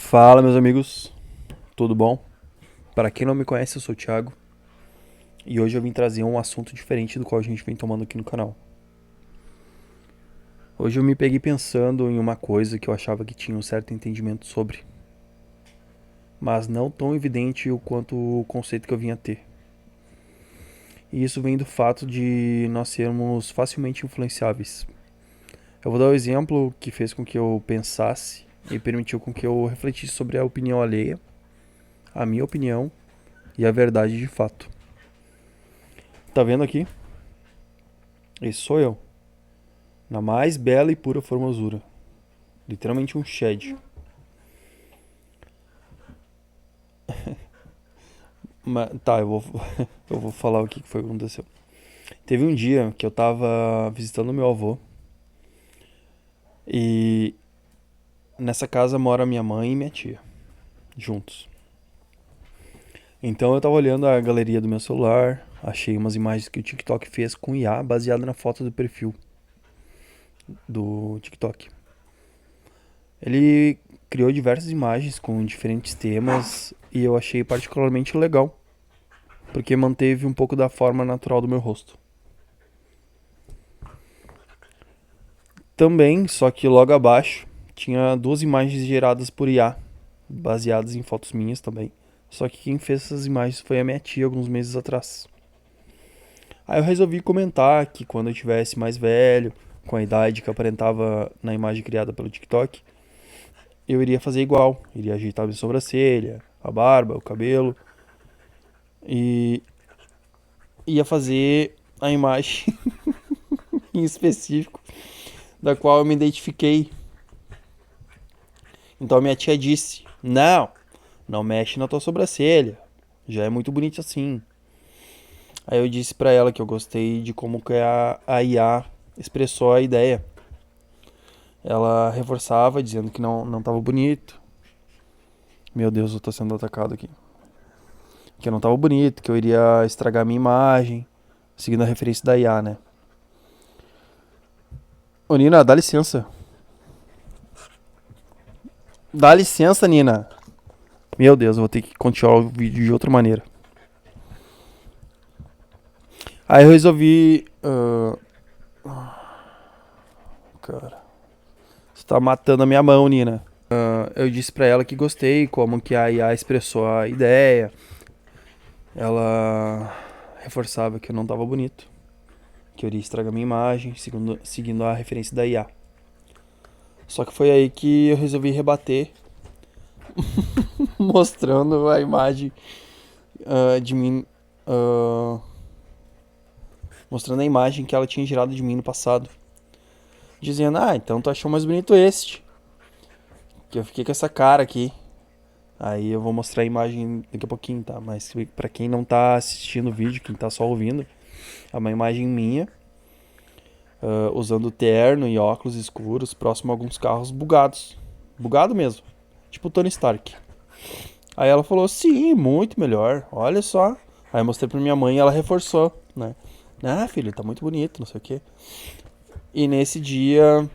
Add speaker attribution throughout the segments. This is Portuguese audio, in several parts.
Speaker 1: Fala, meus amigos, tudo bom? Para quem não me conhece, eu sou o Thiago e hoje eu vim trazer um assunto diferente do qual a gente vem tomando aqui no canal. Hoje eu me peguei pensando em uma coisa que eu achava que tinha um certo entendimento sobre, mas não tão evidente o quanto o conceito que eu vinha ter. E isso vem do fato de nós sermos facilmente influenciáveis. Eu vou dar um exemplo que fez com que eu pensasse e permitiu com que eu refletisse sobre a opinião alheia, a minha opinião e a verdade de fato. Tá vendo aqui? Esse sou eu, na mais bela e pura formosura. Literalmente um shed. Tá, eu vou falar o que foi que aconteceu. Teve um dia que eu tava visitando meu avô e nessa casa mora minha mãe e minha tia, juntos. Então eu tava olhando a galeria do meu celular, achei umas imagens que o TikTok fez com IA baseada na foto do perfil do TikTok. Ele criou diversas imagens com diferentes temas e eu achei particularmente legal, porque manteve um pouco da forma natural do meu rosto. Também, só que logo abaixo, tinha duas imagens geradas por IA, baseadas em fotos minhas também. Só que quem fez essas imagens foi a minha tia alguns meses atrás. Aí eu resolvi comentar que quando eu tivesse mais velho, com a idade que aparentava na imagem criada pelo TikTok, eu iria fazer igual. Iria ajeitar minha sobrancelha, a barba, o cabelo. E ia fazer a imagem em específico da qual eu me identifiquei. Então a minha tia disse: não mexe na tua sobrancelha, já é muito bonito assim. Aí eu disse pra ela que eu gostei de como que a IA expressou a ideia. Ela reforçava dizendo que não tava bonito. Meu Deus, eu tô sendo atacado aqui. Que eu não tava bonito, que eu iria estragar minha imagem, seguindo a referência da IA, né? Ô Nina, dá licença. Dá licença, Nina. Meu Deus, eu vou ter que continuar o vídeo de outra maneira. Aí eu resolvi. Cara, você tá matando a minha mão, Nina. Eu disse pra ela que gostei, como que a IA expressou a ideia. Ela reforçava que eu não tava bonito, que eu iria estragar minha imagem, seguindo a referência da IA. Só que foi aí que eu resolvi rebater, mostrando a imagem de mim. Mostrando a imagem que ela tinha gerado de mim no passado. Dizendo: então tu achou mais bonito este. Que eu fiquei com essa cara aqui. Aí eu vou mostrar a imagem daqui a pouquinho, tá? Mas pra quem não tá assistindo o vídeo, quem tá só ouvindo, é uma imagem minha, usando terno e óculos escuros, próximo a alguns carros bugados. Bugado mesmo. Tipo Tony Stark. Aí ela falou: sim, muito melhor, olha só. Aí eu mostrei pra minha mãe e ela reforçou, né? Filho, tá muito bonito, não sei o quê. E nesse dia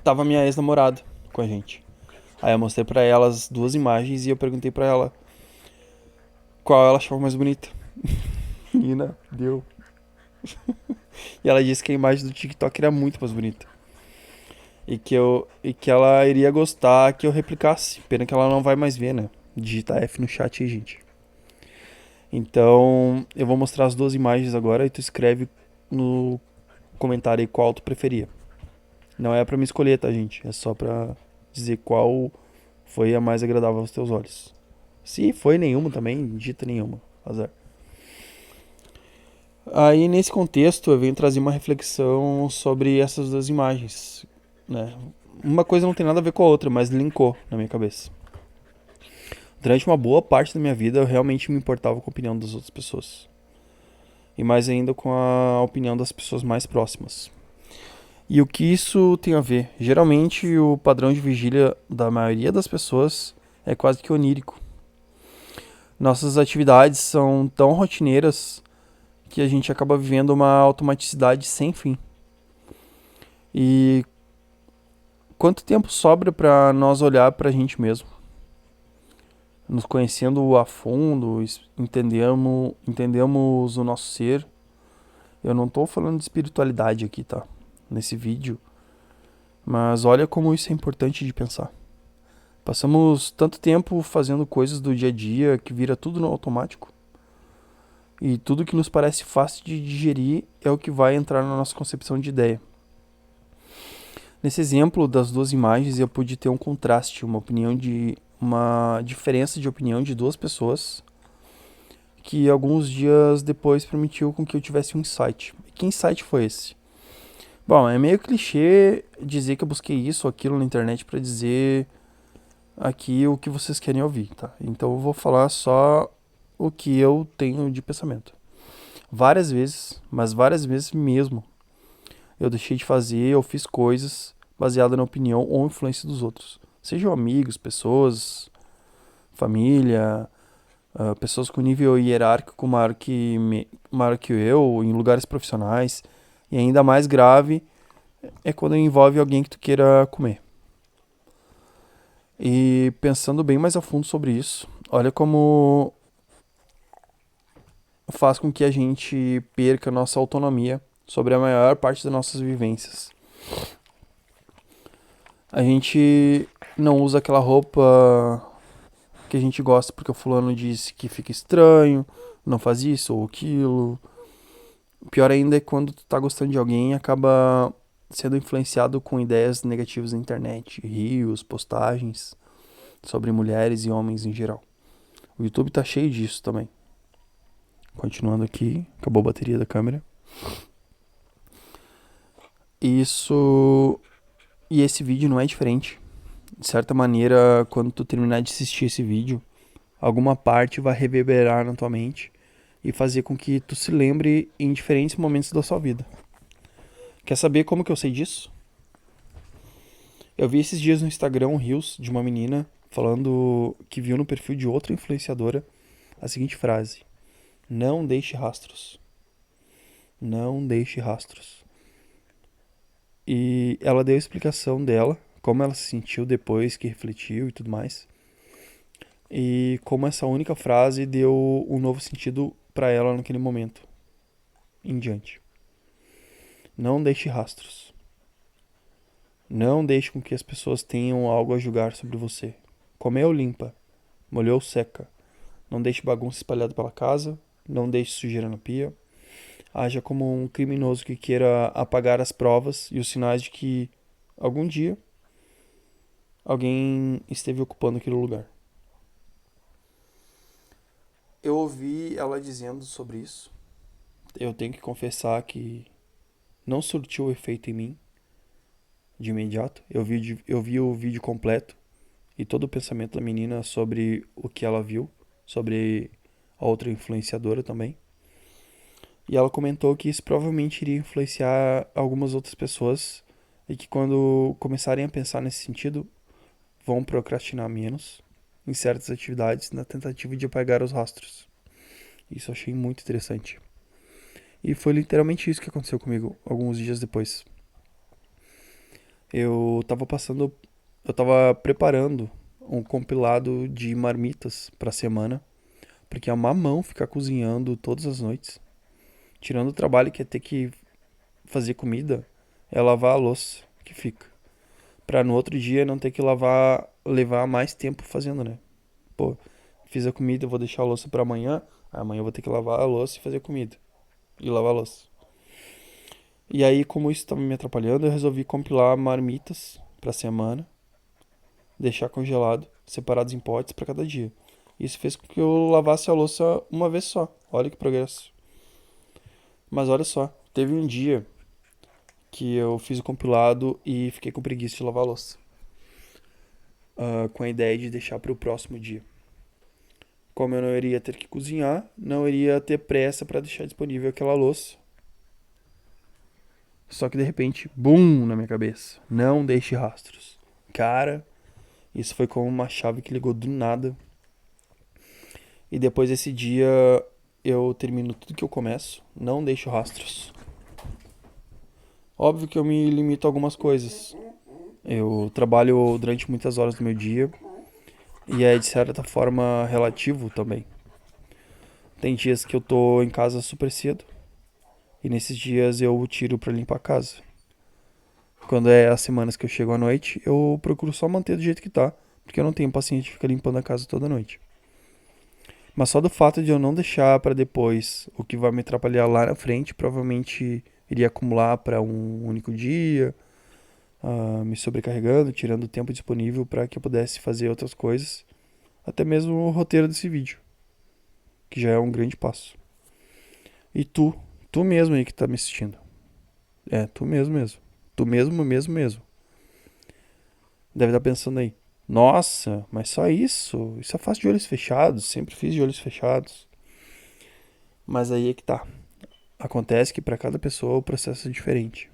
Speaker 1: tava minha ex-namorada com a gente. Aí eu mostrei pra ela as duas imagens e eu perguntei pra ela qual ela achava mais bonita. Nina, deu. E ela disse que a imagem do TikTok era muito mais bonita. E que ela iria gostar que eu replicasse. Pena que ela não vai mais ver, né? Digita F no chat aí, gente. Então, eu vou mostrar as duas imagens agora e tu escreve no comentário aí qual tu preferia. Não é pra me escolher, tá, gente? É só pra dizer qual foi a mais agradável aos teus olhos. Se foi nenhuma também, digita nenhuma. Azar. Aí, nesse contexto, eu venho trazer uma reflexão sobre essas duas imagens, né? Uma coisa não tem nada a ver com a outra, mas linkou na minha cabeça. Durante uma boa parte da minha vida, eu realmente me importava com a opinião das outras pessoas. E mais ainda com a opinião das pessoas mais próximas. E o que isso tem a ver? Geralmente, o padrão de vigília da maioria das pessoas é quase que onírico. Nossas atividades são tão rotineiras que a gente acaba vivendo uma automaticidade sem fim. E quanto tempo sobra pra nós olhar pra gente mesmo? Nos conhecendo a fundo, entendemos o nosso ser. Eu não tô falando de espiritualidade aqui, tá? Nesse vídeo. Mas olha como isso é importante de pensar. Passamos tanto tempo fazendo coisas do dia a dia que vira tudo no automático. E tudo que nos parece fácil de digerir é o que vai entrar na nossa concepção de ideia. Nesse exemplo das duas imagens, eu pude ter um contraste, uma diferença de opinião de duas pessoas que alguns dias depois permitiu com que eu tivesse um insight. E que insight foi esse? Bom, é meio clichê dizer que eu busquei isso ou aquilo na internet para dizer aqui o que vocês querem ouvir, tá? Então eu vou falar só o que eu tenho de pensamento. Várias vezes, mas várias vezes mesmo, eu deixei de fazer ou fiz coisas baseadas na opinião ou influência dos outros. Sejam amigos, pessoas, família, pessoas com nível hierárquico maior que eu, em lugares profissionais. E ainda mais grave é quando envolve alguém que tu queira comer. E pensando bem mais a fundo sobre isso, olha como faz com que a gente perca nossa autonomia sobre a maior parte das nossas vivências. A gente não usa aquela roupa que a gente gosta porque o fulano disse que fica estranho, não faz isso ou aquilo. Pior ainda é quando tu tá gostando de alguém e acaba sendo influenciado com ideias negativas na internet, rios, postagens sobre mulheres e homens em geral. O YouTube tá cheio disso também. Continuando aqui, acabou a bateria da câmera. Isso. E esse vídeo não é diferente. De certa maneira, quando tu terminar de assistir esse vídeo, alguma parte vai reverberar na tua mente e fazer com que tu se lembre em diferentes momentos da sua vida. Quer saber como que eu sei disso? Eu vi esses dias no Instagram um Reels de uma menina falando que viu no perfil de outra influenciadora a seguinte frase: não deixe rastros. Não deixe rastros. E ela deu a explicação dela, como ela se sentiu depois que refletiu e tudo mais. E como essa única frase deu um novo sentido para ela naquele momento em diante. Não deixe rastros. Não deixe com que as pessoas tenham algo a julgar sobre você. Comeu, limpa. Molhou, seca. Não deixe bagunça espalhada pela casa. Não deixe sujeira na pia. Haja como um criminoso que queira apagar as provas e os sinais de que algum dia alguém esteve ocupando aquele lugar. Eu ouvi ela dizendo sobre isso. Eu tenho que confessar que não surtiu efeito em mim de imediato. Eu vi o vídeo completo e todo o pensamento da menina sobre o que ela viu, sobre a outra influenciadora também. E ela comentou que isso provavelmente iria influenciar algumas outras pessoas e que quando começarem a pensar nesse sentido, vão procrastinar menos em certas atividades na tentativa de apagar os rastros. Isso eu achei muito interessante. E foi literalmente isso que aconteceu comigo alguns dias depois. Eu tava preparando um compilado de marmitas pra semana, porque é uma mão ficar cozinhando todas as noites. Tirando o trabalho que é ter que fazer comida, é lavar a louça que fica. Pra no outro dia não ter que levar mais tempo fazendo, né? Pô, fiz a comida, eu vou deixar a louça pra amanhã. Amanhã eu vou ter que lavar a louça e fazer comida. E lavar a louça. E aí, como isso tava me atrapalhando, eu resolvi compilar marmitas pra semana, deixar congelado, separados em potes pra cada dia. Isso fez com que eu lavasse a louça uma vez só. Olha que progresso. Mas olha só, teve um dia que eu fiz o compilado e fiquei com preguiça de lavar a louça. Com a ideia de deixar para o próximo dia. Como eu não iria ter que cozinhar, não iria ter pressa para deixar disponível aquela louça. Só que de repente, bum, na minha cabeça. Não deixe rastros. Cara, isso foi como uma chave que ligou do nada. E depois desse dia, eu termino tudo que eu começo. Não deixo rastros. Óbvio que eu me limito a algumas coisas. Eu trabalho durante muitas horas do meu dia e é de certa forma relativo também. Tem dias que eu tô em casa super cedo e nesses dias eu tiro pra limpar a casa. Quando é as semanas que eu chego à noite, eu procuro só manter do jeito que tá, porque eu não tenho paciência de ficar limpando a casa toda noite. Mas só do fato de eu não deixar pra depois o que vai me atrapalhar lá na frente, provavelmente iria acumular pra um único dia, me sobrecarregando, tirando o tempo disponível para que eu pudesse fazer outras coisas, até mesmo o roteiro desse vídeo, que já é um grande passo. E tu mesmo aí que tá me assistindo. É, tu mesmo mesmo. Tu mesmo mesmo mesmo. Deve estar pensando aí. Nossa, mas só isso? Isso eu faço de olhos fechados, sempre fiz de olhos fechados. Mas aí é que tá. Acontece que para cada pessoa o processo é diferente.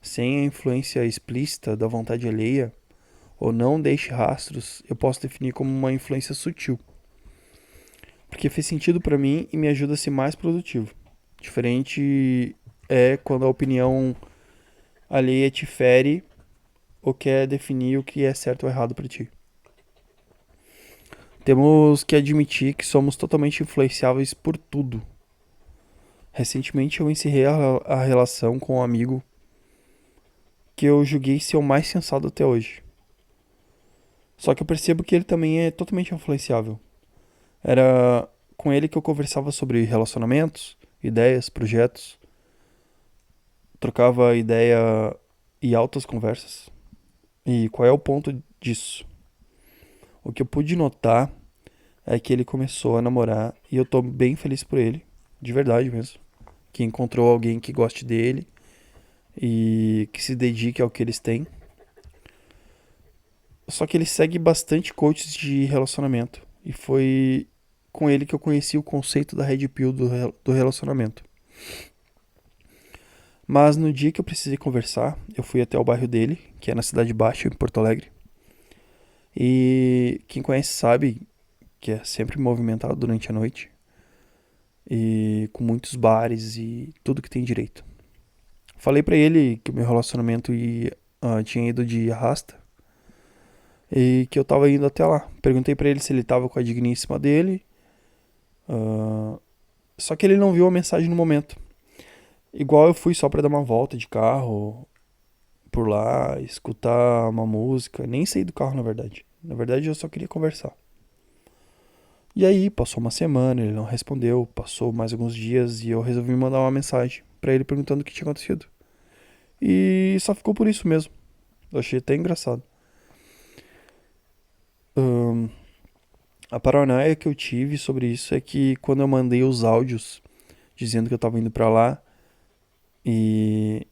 Speaker 1: Sem a influência explícita da vontade alheia, ou não deixe rastros, eu posso definir como uma influência sutil. Porque fez sentido para mim e me ajuda a ser mais produtivo. Diferente é quando a opinião alheia te fere ou quer definir o que é certo ou errado para ti. Temos que admitir que somos totalmente influenciáveis por tudo. Recentemente eu encerrei a relação com um amigo que eu julguei ser o mais sensato até hoje. Só que eu percebo que ele também é totalmente influenciável. Era com ele que eu conversava sobre relacionamentos, ideias, projetos, trocava ideia e altas conversas. E qual é o ponto disso? O que eu pude notar é que ele começou a namorar e eu tô bem feliz por ele, de verdade mesmo. Que encontrou alguém que goste dele e que se dedique ao que eles têm. Só que ele segue bastante coaches de relacionamento e foi com ele que eu conheci o conceito da Red Pill do relacionamento. Mas no dia que eu precisei conversar, eu fui até o bairro dele, que é na Cidade Baixa, em Porto Alegre. E quem conhece sabe que é sempre movimentado durante a noite. E com muitos bares e tudo que tem direito. Falei pra ele que o meu relacionamento tinha ido de arrasta e que eu tava indo até lá. Perguntei pra ele se ele tava com a digníssima dele. Só que ele não viu a mensagem no momento. Igual eu fui só pra dar uma volta de carro por lá, escutar uma música. Nem saí do carro, na verdade. Na verdade, eu só queria conversar. E aí, passou uma semana, ele não respondeu. Passou mais alguns dias e eu resolvi mandar uma mensagem pra ele perguntando o que tinha acontecido. E só ficou por isso mesmo. Eu achei até engraçado. Ahn, a paranoia que eu tive sobre isso é que quando eu mandei os áudios dizendo que eu tava indo pra lá e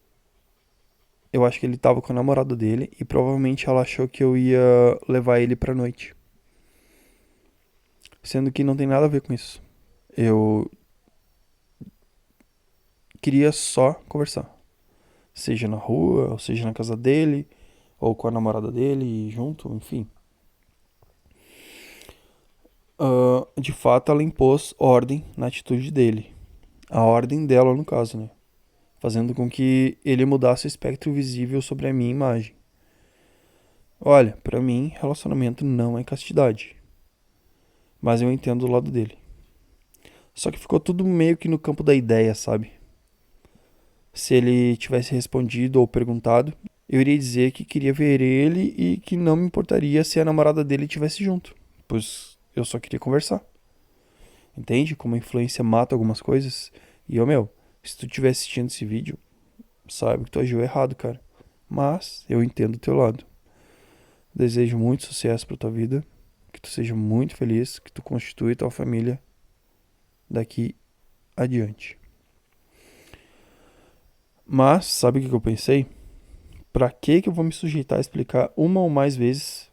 Speaker 1: eu acho que ele tava com a namorada dele e provavelmente ela achou que eu ia levar ele pra noite. Sendo que não tem nada a ver com isso. Eu queria só conversar. Seja na rua, ou seja na casa dele, ou com a namorada dele junto, enfim. De fato, ela impôs ordem na atitude dele. A ordem dela, no caso, né? Fazendo com que ele mudasse o espectro visível sobre a minha imagem. Olha, pra mim, relacionamento não é castidade. Mas eu entendo do lado dele. Só que ficou tudo meio que no campo da ideia, sabe? Se ele tivesse respondido ou perguntado, eu iria dizer que queria ver ele e que não me importaria se a namorada dele estivesse junto, pois eu só queria conversar. Entende como a influência mata algumas coisas? E meu, se tu estiver assistindo esse vídeo, sabe que tu agiu errado, cara. Mas eu entendo o teu lado. Desejo muito sucesso pra tua vida, que tu seja muito feliz, que tu constitui tua família daqui adiante. Mas, sabe o que eu pensei? Pra que eu vou me sujeitar a explicar uma ou mais vezes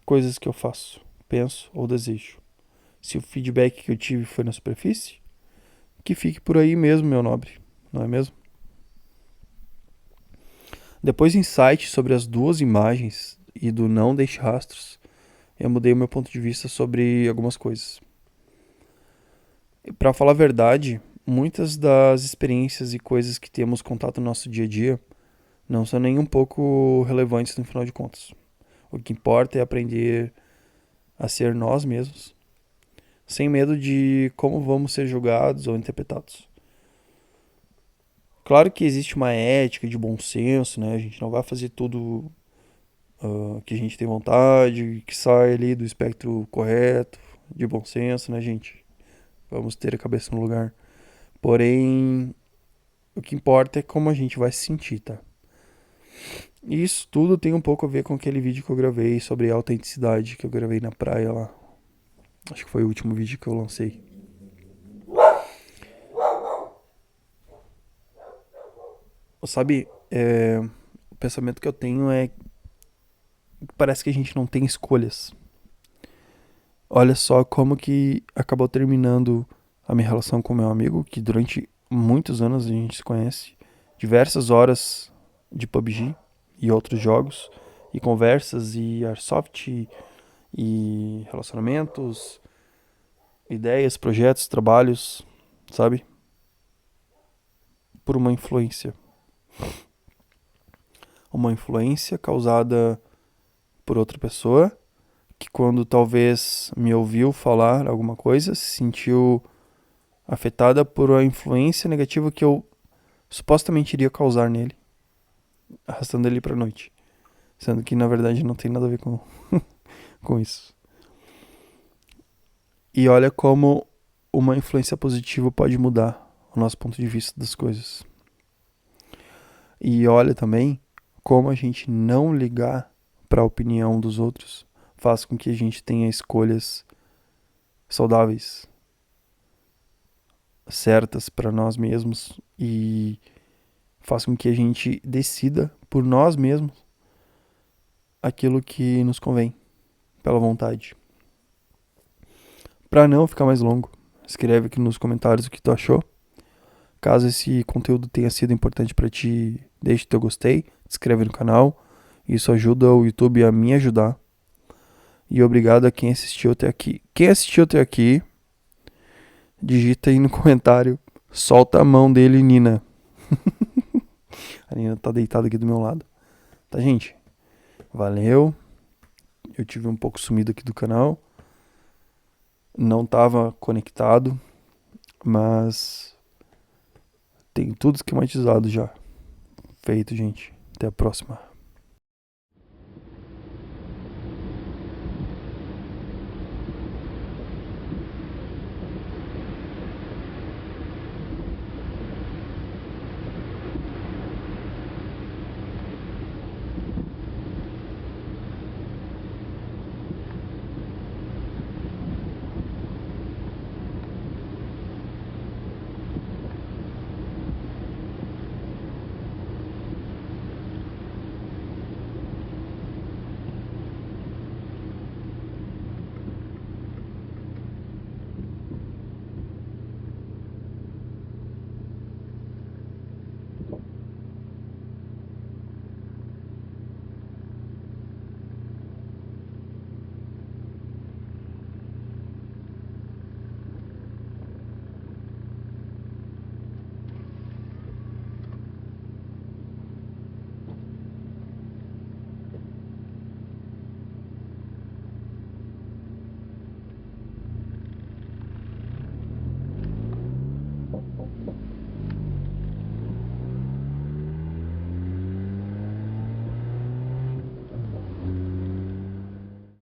Speaker 1: coisas que eu faço, penso ou desejo? Se o feedback que eu tive foi na superfície, que fique por aí mesmo, meu nobre, não é mesmo? Depois do insight sobre as duas imagens e do não deixe rastros, eu mudei o meu ponto de vista sobre algumas coisas. Para falar a verdade, muitas das experiências e coisas que temos contato no nosso dia a dia não são nem um pouco relevantes no final de contas. O que importa é aprender a ser nós mesmos, sem medo de como vamos ser julgados ou interpretados. Claro que existe uma ética de bom senso, né? A gente não vai fazer tudo que a gente tem vontade, que sai ali do espectro correto, de bom senso, né, gente? Vamos ter a cabeça no lugar. Porém, o que importa é como a gente vai se sentir, tá? E isso tudo tem um pouco a ver com aquele vídeo que eu gravei sobre autenticidade, que eu gravei na praia lá. Acho que foi o último vídeo que eu lancei. Sabe, o pensamento que eu tenho é que parece que a gente não tem escolhas. Olha só como que acabou terminando a minha relação com meu amigo, que durante muitos anos a gente se conhece, diversas horas de PUBG e outros jogos, e conversas, e airsoft, e relacionamentos, ideias, projetos, trabalhos, sabe? Por uma influência. Uma influência causada por outra pessoa, que quando talvez me ouviu falar alguma coisa, se sentiu afetada por a influência negativa que eu supostamente iria causar nele, arrastando ele pra noite. Sendo que na verdade não tem nada a ver com isso. E olha como uma influência positiva pode mudar o nosso ponto de vista das coisas. E olha também como a gente não ligar para a opinião dos outros faz com que a gente tenha escolhas saudáveis, certas para nós mesmos e faz com que a gente decida por nós mesmos aquilo que nos convém, pela vontade. Para não ficar mais longo, escreve aqui nos comentários o que tu achou. Caso esse conteúdo tenha sido importante para ti, deixe teu gostei, se inscreve no canal. Isso ajuda o YouTube a me ajudar. E obrigado a quem assistiu até aqui. Quem assistiu até aqui, digita aí no comentário, solta a mão dele, Nina. A Nina tá deitada aqui do meu lado. Tá, gente? Valeu. Eu tive um pouco sumido aqui do canal. Não tava conectado, mas tem tudo esquematizado já. Feito, gente. Até a próxima.